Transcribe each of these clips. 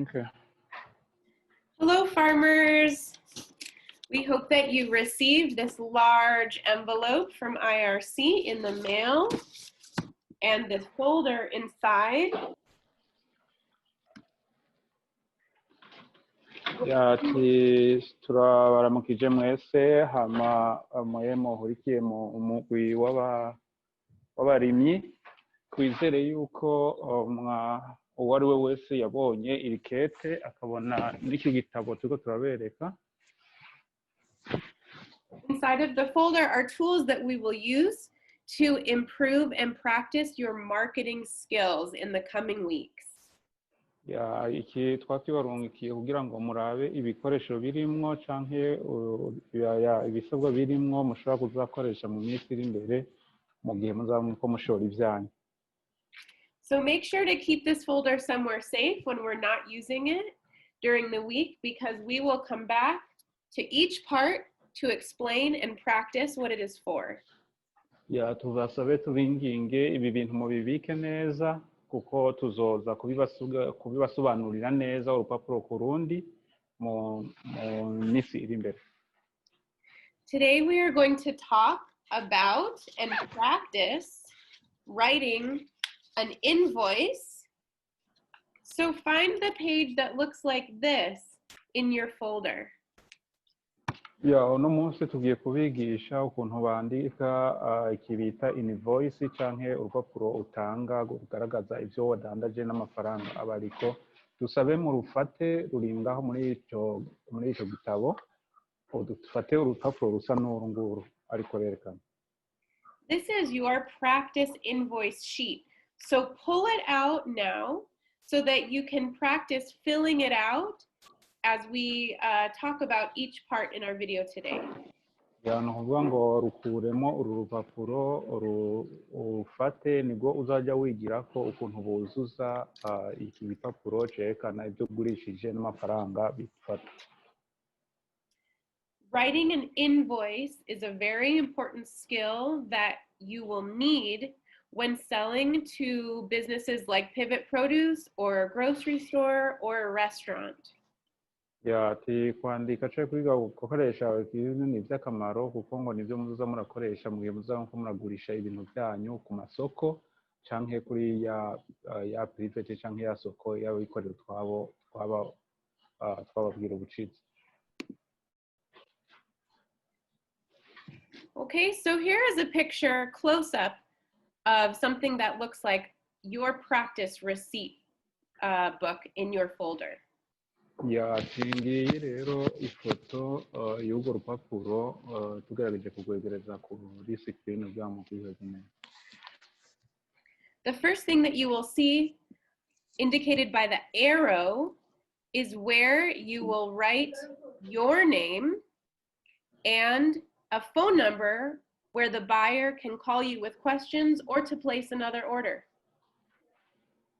Okay. Hello, farmers. We hope that you received this large envelope from IRC in the mail and this folder inside. Turabaramukije mwese hama muhurikiye mu umugwi w'abarimyi twizere yuko uwo ari we wese yabonye iri kete akabona n'iki gitabo turiko turabereka. Inside of the folder are tools that we will use to improve and practice your marketing skills in the coming weeks. Iki twakibarungikiye kugira ngo murabe ibikoresho birimwo canke ibisabwa birimwo mushobora kuzakoresha mu minsi iri imbere mu gihe muzaba muriko mushora ivyanyu. So make sure to keep this folder somewhere safe when we're not using it during the week, because we will come back to each part to explain and practice what it is for. Tubasabe tubinginge ibi bintu mubibike neza kuko tuzoza kubibasobanurira neza urupapuro ku rundi mu minsi iri imbere. Today we are going to talk about and practice writing an invoice. So find the page that looks like this in your folder. Uno munsi tugiye kubigisha ukuntu bandika ikibita invoice canke urupapuro utanga rugaragaza ivyo wadandaje n'amafaranga abariko. Dusabe mu rufate ruringaho muri ico gitabo. Dufate urupapuro rusa n'uru nguru ariko rerekana. This is your practice invoice sheet. So pull it out now so that you can practice filling it out as we talk about each part in our video today. Nukuvuga ngo rukuremo uru rupapuro urufate nibwo uzaja wigirako ukuntu buzuza iki gipapuro cerekana ivyo ugurishije n'amafaranga bifata. Writing an invoice is a very important skill that you will need when selling to businesses like Pivot Produce or a grocery store or a restaurant. Kwandika canke kwiga gukoresha ibintu ni ivy'akamaro kuko ngo nivyo muzoza murakoresha mu gihe muzaba muragurisha ibintu vyanyu ku masoko canke kuri ya private canke ya soko y'abikorera twababwira ubucizi. Okay, so here is a picture close up of something that looks like your practice receipt book in your folder. Ngiyi rero ifoto y'urwo rupapuro tugerageje kugwegereza kuri screen kugira ngo kwiheze neza. The first thing that you will see indicated by the arrow is where you will write your name and a phone number where the buyer can call you with questions or to place another order.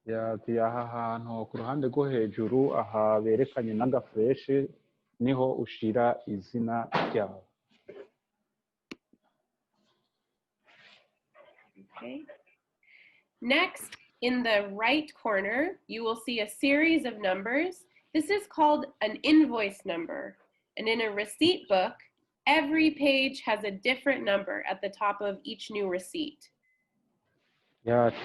Aha hantu ku ruhande rwo hejuru aha berekanye n'agafresh niho ushira izina ryawe. Okay. Next, in the right corner, you will see a series of numbers. This is called an invoice number. And in a receipt book, every page has a different number at the top of each new receipt.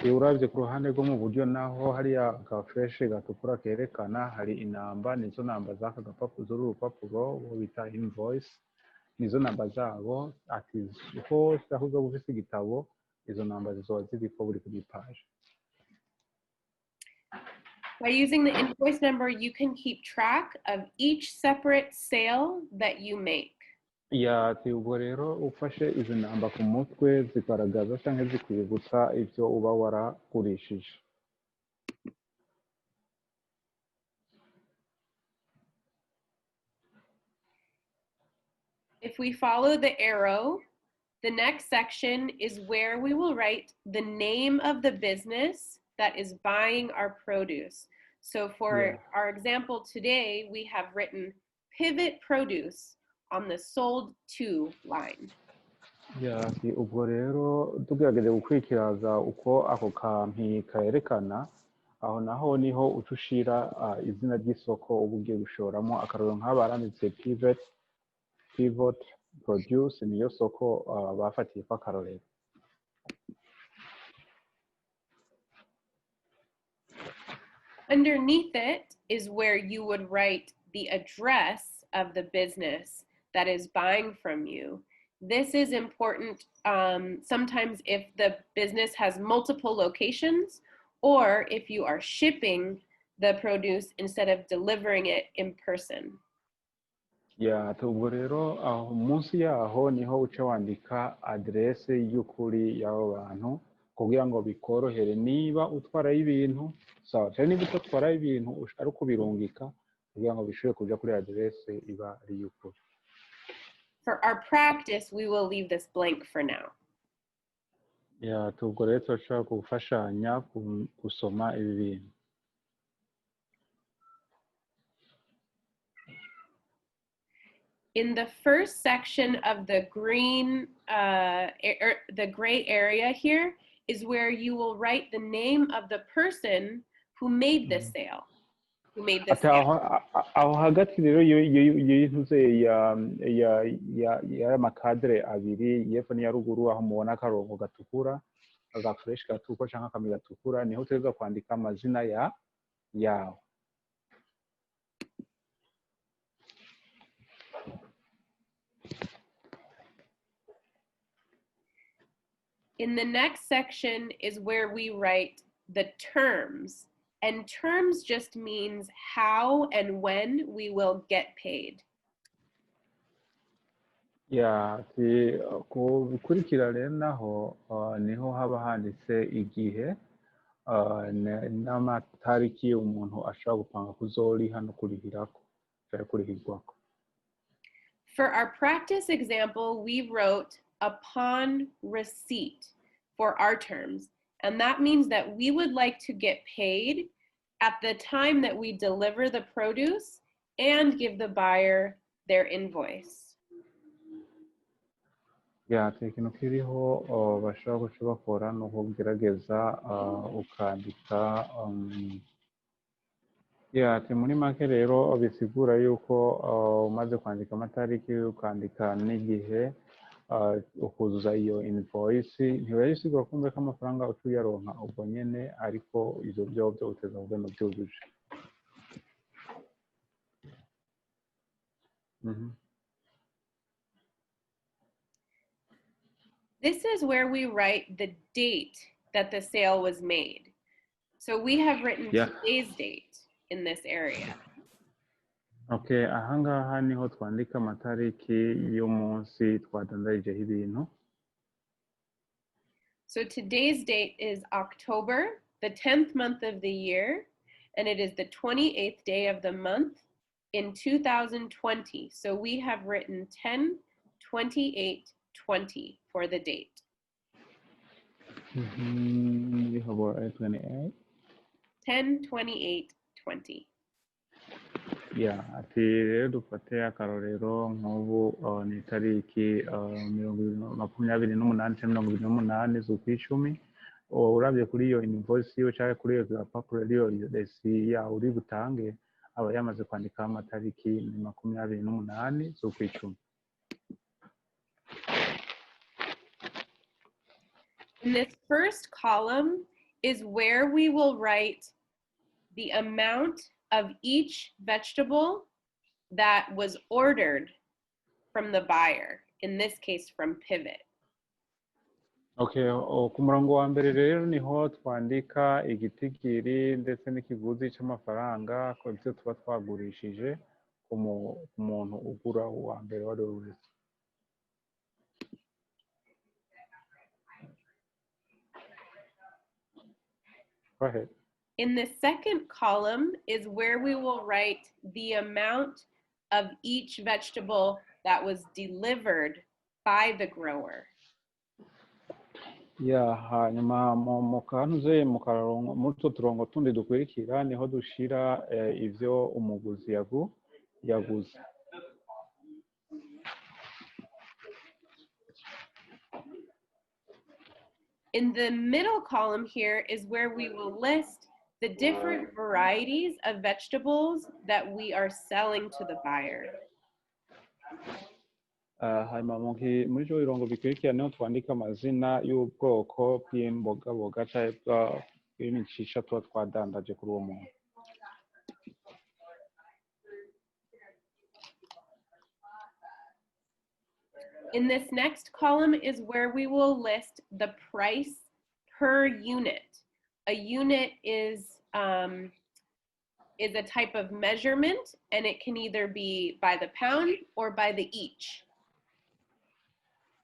Uravye ku ruhande rwo mu buryo naho hariya agafresh gatukura kerekana hari inamba nizo namba z'aka gapapuro z'urupapuro bita invoice nizo namba zabo ati hose aho uzoba ufise igitabo izo namba zizoba ziriko buri kuri page. By using the invoice number, you can keep track of each separate sale that you make. Ubwo rero ufashe izi namba ku mutwe zigaragaza canke zikwibutsa ivyo uba waragurishije. If we follow the arrow, the next section is where we will write the name of the business that is buying our produce. So for our example today, we have written Pivot Produce on the sold to line. Ubwo rero tugerageje gukwikiraza uko ako kampi kayerekana aho naho niho uca ushira izina ry'isoko uba ugiye gushoramo, akarorero nk'aba baranditse pivot produce, niyo soko bafatiye ko akarorero. Underneath it is where you would write the address of the business that is buying from you. This is important sometimes if the business has multiple locations, or if you are shipping the produce instead of delivering it in person. Ubwo rero aho munsi yaho niho uca wandika aderese y'ukuri y'abo bantu kugira ngo bikorohere niba utwarayo ibintu sawa, cyane niba utatwarayo ibintu ari kubirungika kugira ngo bishobore kuja kuri aderese iba ari y'ukuri. For our practice, we will leave this blank for now. Ubwo rero turashobora gufashanya gusoma ibi bintu. In the first section of the green, the gray area here is where you will write the name of the person who made the sale. Aho hagati rero y'intuze y'amakadere abiri y'epfo n'iya ruguru, aho mubona akarongo gatukura, agafureshi gatukura cyangwa akambi gatukura, niho tuza kwandika amazina yawe. In the next section is where we write the terms, and terms just means how and when we will get paid. Ku bikurikira rero naho niho haba handitse igihe n'amatariki umuntu ashobora gupanga kuzoriha no kurihirako cyangwa kurihirwako. For our practice example, we wrote upon receipt for our terms, and that means that we would like to get paid at the time that we deliver the produce and give the buyer their invoice. Ikintu kiriho bashobora guca bakora ni ukugerageza ukandika muri make rero bisigura yuko umaze kwandika amatariki ukandika n'igihe ukuzuza iyo invoice, ntibayisigura kumva ko amafaranga uca uyaronka ubwo nyene, ariko ivyo byo uteza kugenda ubyujuje. This is where we write the date that the sale was made. So we have written today's date in this area. Ahangaha niho twandika amatariki y'umunsi twadandarijeho ibintu. So today's date is October, the 10th month of the year, and it is the 28th day of the month in 2020. So we have written 10/28/20 for the date. How about 28? 10/28/20. Ati rero dufate akarorero nk'ubu ni itariki 28 cyangwa 28 z'ukwicumi, urabye kuri iyo invoice yo cyangwa kuri iyo gapapuro rero desi yawe uri butange aba yamaze kwandikaho amatariki 28 z'ukwicumi. In this first column is where we will write the amount of each vegetable that was ordered from the buyer, in this case from Pivot. Ku murongo wa mbere rero niho twandika igitigiri ndetse n'ikiguzi cy'amafaranga ko ibyo tuba twagurishije ku muntu ugura wa mbere wari wese. Go ahead. In the second column is where we will write the amount of each vegetable that was delivered by the grower. Hanyuma mu kantuze muri utwo turongo tundi dukurikira niho dushira ivyo umuguzi yaguze. In the middle column here is where we will list the different varieties of vegetables that we are selling to the buyer. hanyuma muri ibyo birongo bikurikira niho twandika amazina y'ubwoko bw'imbogaboga cyangwa bw'imicisha tuba twadandaje kuri uwo muntu. In this next column is where we will list the price per unit. A unit is a type of measurement, and it can either be by the pound or by the each.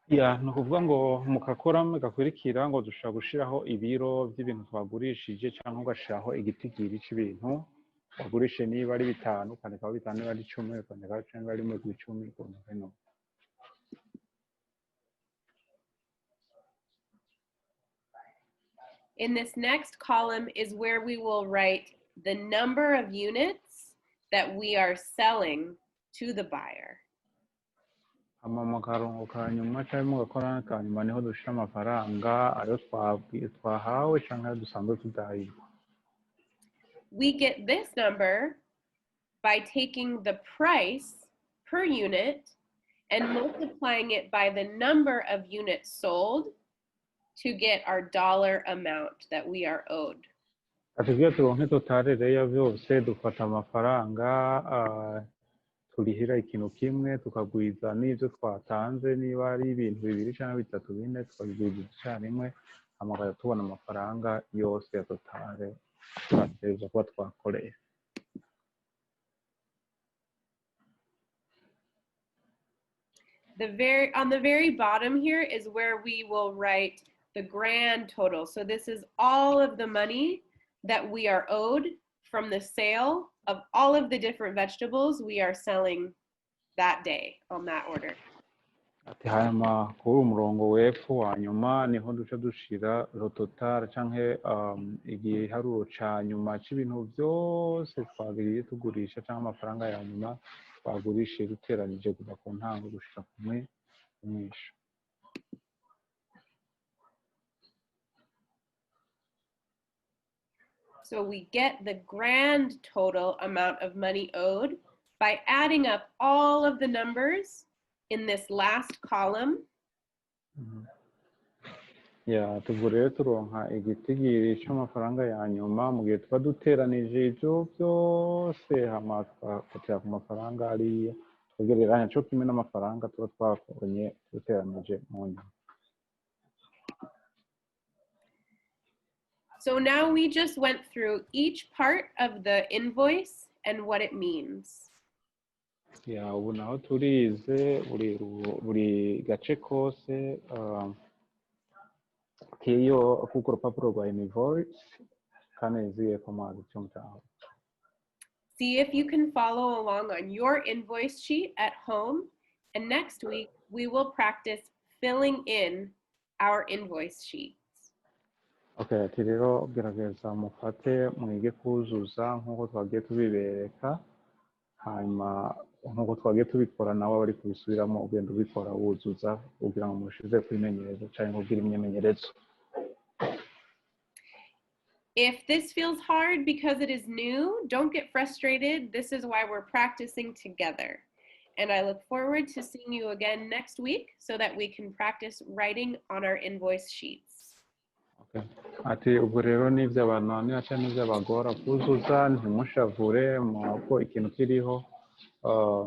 Ni ukuvuga ngo mu kakoramo gakurikira ngo dushobora gushyiraho ibiro by'ibintu twagurishije cyangwa ugashyiraho igitigiri cy'ibintu wagurishe, niba ari 5 ukandikaho 5, niba ari 10 ukandikaho 10, niba ari 10 ukandikaho. In this next column is where we will write the number of units that we are selling to the buyer. Mu karongo ka nyuma cyangwa mu gakorano ka nyuma niho dushyira amafaranga ayo twahawe cyangwa ayo dusanzwe tudahirwa. We get this number by taking the price per unit and multiplying it by the number of units sold to get our dollar amount that we are owed. Atubwiye turonke totale ya byose dufata amafaranga turihira ikintu kimwe tukagwiza n'ibyo twatanze, niba ari ibintu 2 cyangwa 3 4 tukabigwiza icyarimwe, amagara tubona amafaranga yose ya totale twategereza kuba twakoreye. On the very bottom here is where we will write the grand total. So this is all of the money that we are owed from the sale of all of the different vegetables we are selling that day on that order. Ati hanyuma kuri umurongo w'epfo wa nyuma niho duca dushira total cyangwa igiharuro ca nyuma c'ibintu byose twagiriye tugurisha cyangwa amafaranga ya nyuma twagurishije duteranije kuva ku ntango gushika kumwe kumwisha. So we get the grand total amount of money owed by adding up all of the numbers in this last column. Tubwo rero turonka igitigiri cy'amafaranga ya nyuma mu gihe tuba duteranije ibyo byose hama twafatira ku mafaranga ariya tugereranya cyo kimwe n'amafaranga tuba twakoranye duteranije mu nyuma. So now we just went through each part of the invoice and what it means. Ubu naho turize buri gace kose k'iyo kuko urupapuro rwa invoice kanezeye ko mazi cy'umutaho. See if you can follow along on your invoice sheet at home, and next week we will practice filling in our invoice sheets. Okay, ati rero gerageza mufate mwige kuzuza nk'uko twagiye tubibereka, hanyuma nk'uko twagiye tubikora nawe bari kubisubiramo ugenda ubikora wuzuza kugira ngo mushize kwimenyereza cyangwa kugira imyimenyerezo. If this feels hard because it is new, don't get frustrated. This is why we're practicing together. And I look forward to seeing you again next week so that we can practice writing on our invoice sheets. Okay. Ati ubwo rero n'ibyo abananira cyangwa n'ibyo abagora kuzuza ntimushavure ko ikintu kiriho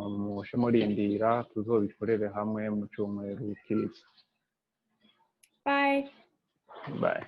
mushe murindira tuzobikorere hamwe mu cyumweru kiza. Bye. Bye.